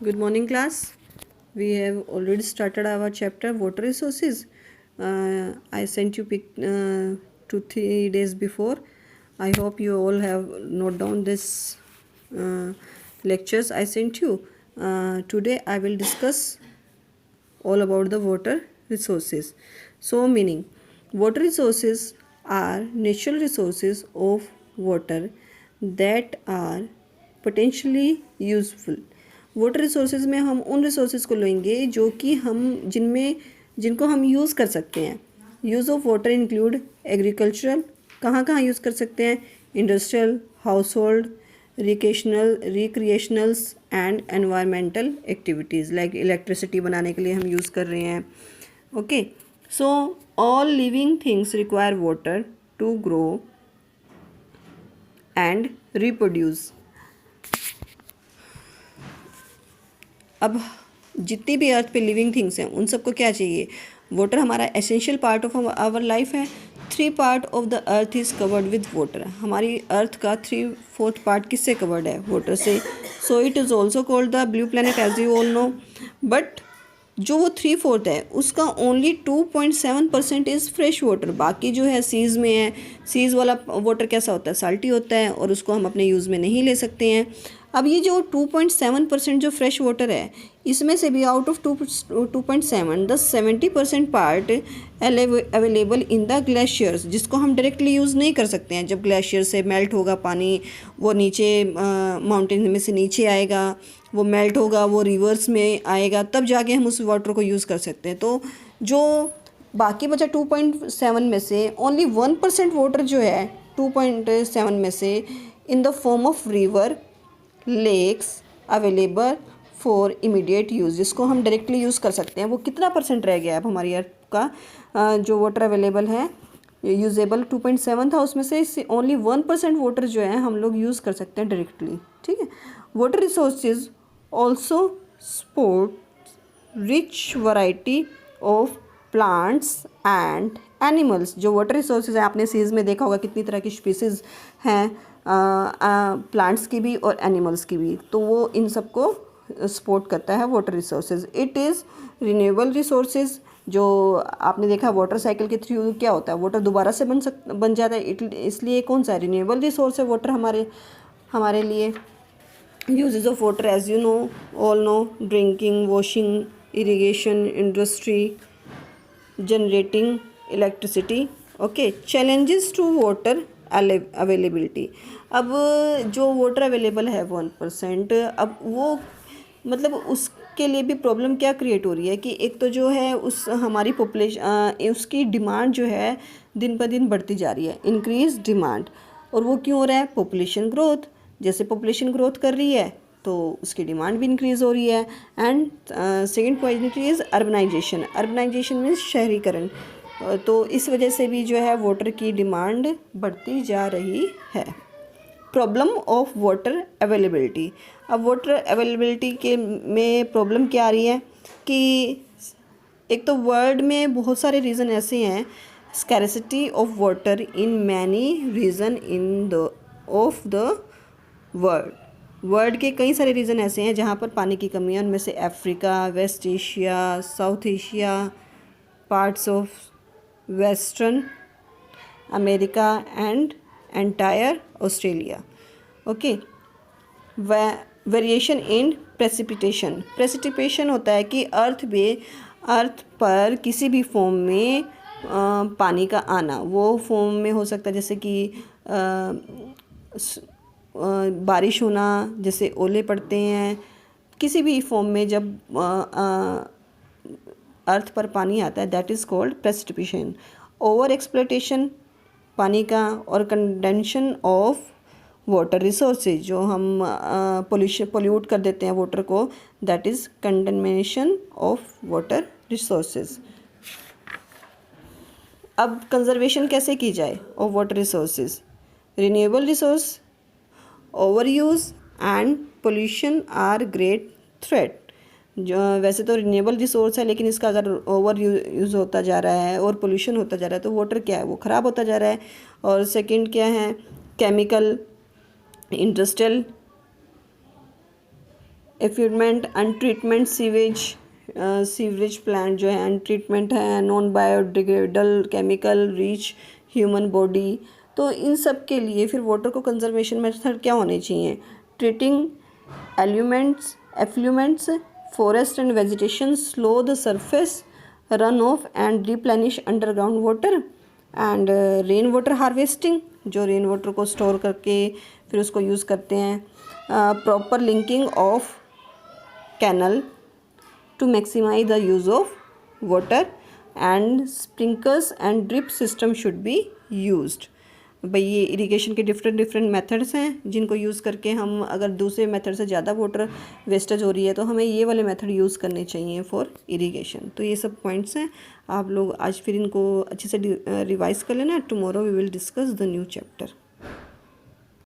Good morning, class. We have already started our chapter water resources. I sent you 2-3 days before. I hope you all have note down this uh, lectures I sent you. Today I will discuss all about the water resources. So, meaning water resources are natural resources of water that are potentially useful. Water resources में हम उन resources को लेंगे जो कि जिनको हम use कर सकते हैं. Use of water include agricultural, कहाँ कहाँ यूज़ कर सकते हैं, industrial, household, recreationals and environmental activities like electricity बनाने के लिए हम यूज़ कर रहे हैं. Okay, so all living things require water to grow and reproduce. अब जितनी भी अर्थ पे लिविंग थिंग्स हैं उन सबको क्या चाहिए, वाटर हमारा essential part of our life है. 3 part of the earth is covered with water. हमारी अर्थ का 3/4 पार्ट किससे कवर्ड है, वाटर से. So it is also called the blue planet as you all know. But जो वो 3/4 है उसका ओनली 2.7% इज़ फ्रेश वाटर. बाकी जो है सीज़ में है. सीज़ वाला वाटर कैसा होता है, साल्टी होता है और उसको हम अपने यूज़ में नहीं ले सकते हैं. अब ये जो 2.7% जो फ्रेश वाटर है इसमें से भी out of 2.7 the 70% part available in the glaciers, जिसको हम डायरेक्टली यूज़ नहीं कर सकते हैं. जब ग्लेशियर से मेल्ट होगा पानी, वो नीचे माउंटेन में से नीचे आएगा, वो मेल्ट होगा, वो रिवर्स में आएगा, तब जाके हम उस वाटर को यूज़ कर सकते हैं. तो जो बाकी बचा 2.7 में से ओनली 1% वाटर जो है 2.7 में से in the form of river, lakes available for immediate use, जिसको हम डायरेक्टली यूज़ कर सकते हैं. वो कितना परसेंट रह गया अब हमारी अर्थ का जो वाटर अवेलेबल है यूजेबल 2.7 था, उसमें से ओनली 1% वाटर जो है हम लोग यूज़ कर सकते हैं डायरेक्टली. ठीक है. Water resources also support rich variety of plants and animals. जो वाटर रिसोर्सेज हैं आपने सीज में देखा होगा कितनी तरह की स्पीसीज़ हैं, प्लांट्स की भी और एनिमल्स की भी. तो वो इन सबको सपोर्ट करता है water resources. It is renewable resources. जो आपने देखा वाटर साइकिल के थ्रू क्या होता है, वाटर दोबारा से बन जाता है. इसलिए कौन सा रिन्यूएबल रिसोर्स है वाटर हमारे लिए. Uses of water as you know all know, drinking, washing, irrigation, industry, generating electricity. Okay. Challenges to water availability. अब जो वाटर अवेलेबल है 1%, अब वो मतलब उसके लिए भी प्रॉब्लम क्या क्रिएट हो रही है कि एक तो जो है उस हमारी पॉपुलेशन उसकी डिमांड जो है दिन ब दिन बढ़ती जा रही है, इंक्रीज डिमांड. और वो क्यों हो रहा है, पॉपुलेशन ग्रोथ. जैसे पॉपुलेशन ग्रोथ कर रही है तो उसकी डिमांड भी इंक्रीज़ हो रही है. And second point is urbanization. Urbanization means शहरीकरण. तो इस वजह से भी जो है वाटर की डिमांड बढ़ती जा रही है. Problem of water availability. अब वाटर अवेलेबिलिटी के में प्रॉब्लम क्या आ रही है कि एक तो वर्ल्ड में बहुत सारे रीज़न ऐसे हैं. Scarcity of water in many region in the of the world के कई सारे रीज़न ऐसे हैं जहाँ पर पानी की कमी है. उनमें से Africa, West Asia, South Asia, parts of western America and entire Australia. Okay. Variation in precipitation. Precipitation होता है कि अर्थ पर किसी भी फॉर्म में पानी का आना. वो फॉर्म में हो सकता है जैसे कि बारिश होना, जैसे ओले पड़ते हैं. किसी भी फॉर्म में जब अर्थ पर पानी आता है that is called precipitation. Over exploitation पानी का और कंडेंशन ऑफ वाटर रिसोर्सेज, जो हम पोल्यूट कर देते हैं वाटर को, that is contamination of water resources. अब कंजर्वेशन कैसे की जाए of water resources. Renewable resource, over use and pollution are great threat. जो वैसे तो रिन्यूएबल रिसोर्स है लेकिन इसका अगर ओवर यूज़ होता जा रहा है और पोल्यूशन होता जा रहा है तो वाटर क्या है, वो ख़राब होता जा रहा है. और सेकंड क्या है, केमिकल, इंडस्ट्रियल एफ्यूटमेंट, अनट्रीटमेंट सीवरेज प्लांट जो है अनट्रीटमेंट है, non biodegradable chemical rich human body. तो इन सब के लिए फिर वाटर को कंजर्वेशन मेथड क्या होने चाहिए? Treating effluents, forest and vegetation, slow the surface run off and replenish underground water, and rain water harvesting, जो रेन वाटर को स्टोर करके फिर उसको यूज़ करते हैं। Proper linking of canal to maximize the use of water, and sprinkles and drip system should be used। भाई ये irrigation के डिफरेंट मेथड्स हैं जिनको यूज़ करके हम अगर दूसरे मेथड से ज़्यादा वाटर वेस्टेज हो रही है तो हमें ये वाले मेथड यूज़ करने चाहिए फॉर इरिगेशन। तो ये सब पॉइंट्स हैं, आप लोग आज फिर इनको अच्छे से रिवाइज कर लेना। Tomorrow we will discuss the new chapter.